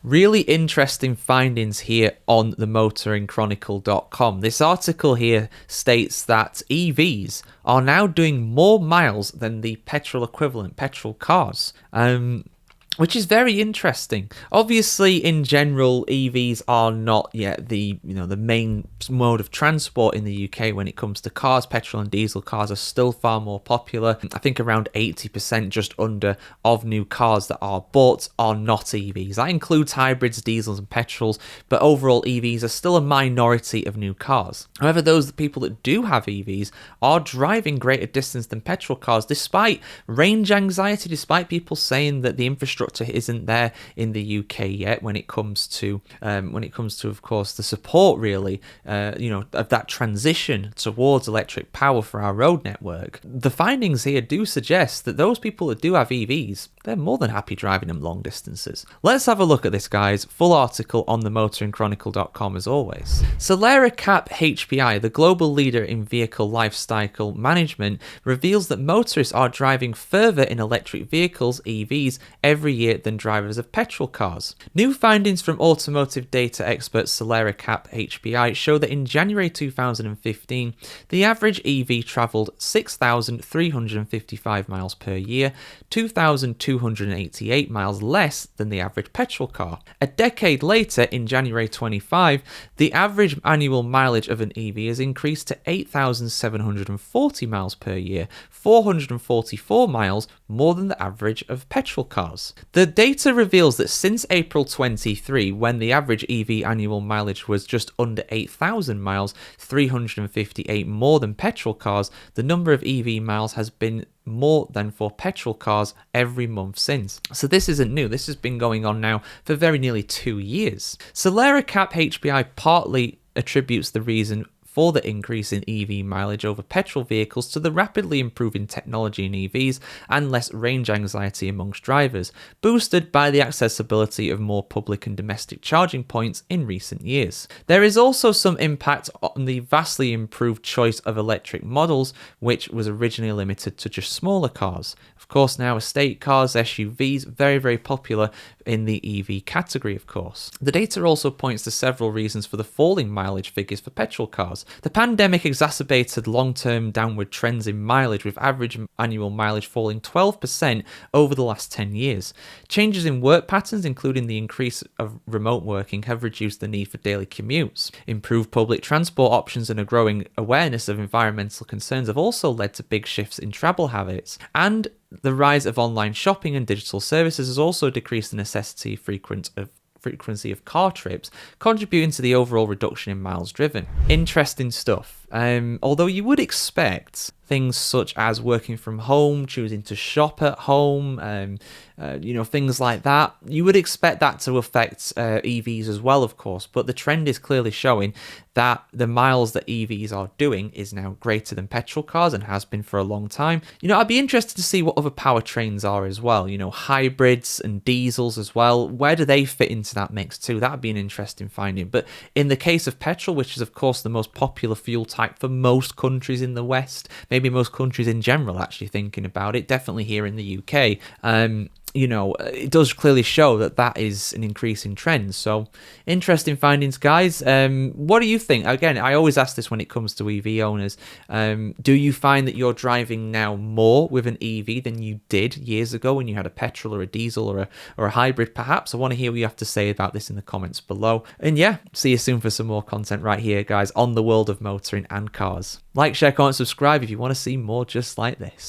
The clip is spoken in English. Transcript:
Really interesting findings here on the motoringchronicle.com. This article here states that EVs are now doing more miles than the petrol equivalent petrol cars. Which is very interesting. Obviously, in general, EVs are not yet the main mode of transport in the UK when it comes to cars. Petrol and diesel cars are still far more popular. I think around 80%, just under, of new cars that are bought are not EVs. That includes hybrids, diesels, and petrols, but overall, EVs are still a minority of new cars. However, those people that do have EVs are driving greater distance than petrol cars, despite range anxiety, despite people saying that the infrastructure isn't there in the UK yet when it comes to of course the support really of that transition towards electric power for our road network. The findings here do suggest that those people that do have EVs, they're more than happy driving them long distances. Let's have a look at this, guys. Full article on the motoringchronicle.com as always. Solera Cap HPI, the global leader in vehicle lifecycle management, reveals that motorists are driving further in electric vehicles, EVs, every year than drivers of petrol cars. New findings from automotive data expert Solera Cap HPI show that in January 2015, the average EV travelled 6,355 miles per year, 2,288 miles less than the average petrol car. A decade later, in January 25, the average annual mileage of an EV has increased to 8,740 miles per year, 444 miles more than the average of petrol cars. The data reveals that since April 23, when the average EV annual mileage was just under 8,000 miles, 358 more than petrol cars, the number of EV miles has been more than for petrol cars every month since. So this isn't new. This has been going on now for very nearly 2 years. Solera Cap HPI partly attributes the reason for the increase in EV mileage over petrol vehicles to the rapidly improving technology in EVs and less range anxiety amongst drivers, boosted by the accessibility of more public and domestic charging points in recent years. There is also some impact on the vastly improved choice of electric models, which was originally limited to just smaller cars. Of course, now estate cars, SUVs, very, very popular in the EV category, of course. The data also points to several reasons for the falling mileage figures for petrol cars. The pandemic exacerbated long-term downward trends in mileage, with average annual mileage falling 12% over the last 10 years. Changes in work patterns, including the increase of remote working, have reduced the need for daily commutes. Improved public transport options and a growing awareness of environmental concerns have also led to big shifts in travel habits. And the rise of online shopping and digital services has also decreased the frequency of car trips, contributing to the overall reduction in miles driven. Interesting stuff. Although you would expect things such as working from home, choosing to shop at home, things like that, you would expect that to affect EVs as well, of course. But the trend is clearly showing that the miles that EVs are doing is now greater than petrol cars and has been for a long time. I'd be interested to see what other powertrains are as well. Hybrids and diesels as well. Where do they fit into that mix too? That'd be an interesting finding. But in the case of petrol, which is of course the most popular fuel type for most countries in the West, maybe most countries in general, actually thinking about it, definitely here in the UK, it does clearly show that is an increasing trend. So interesting findings, guys. What do you think? Again, I always ask this when it comes to EV owners. Do you find that you're driving now more with an EV than you did years ago when you had a petrol or a diesel or a hybrid perhaps? I want to hear what you have to say about this in the comments below. And yeah, see you soon for some more content right here, guys, on the world of motoring and cars. Like, share, comment, subscribe if you want to see more just like this.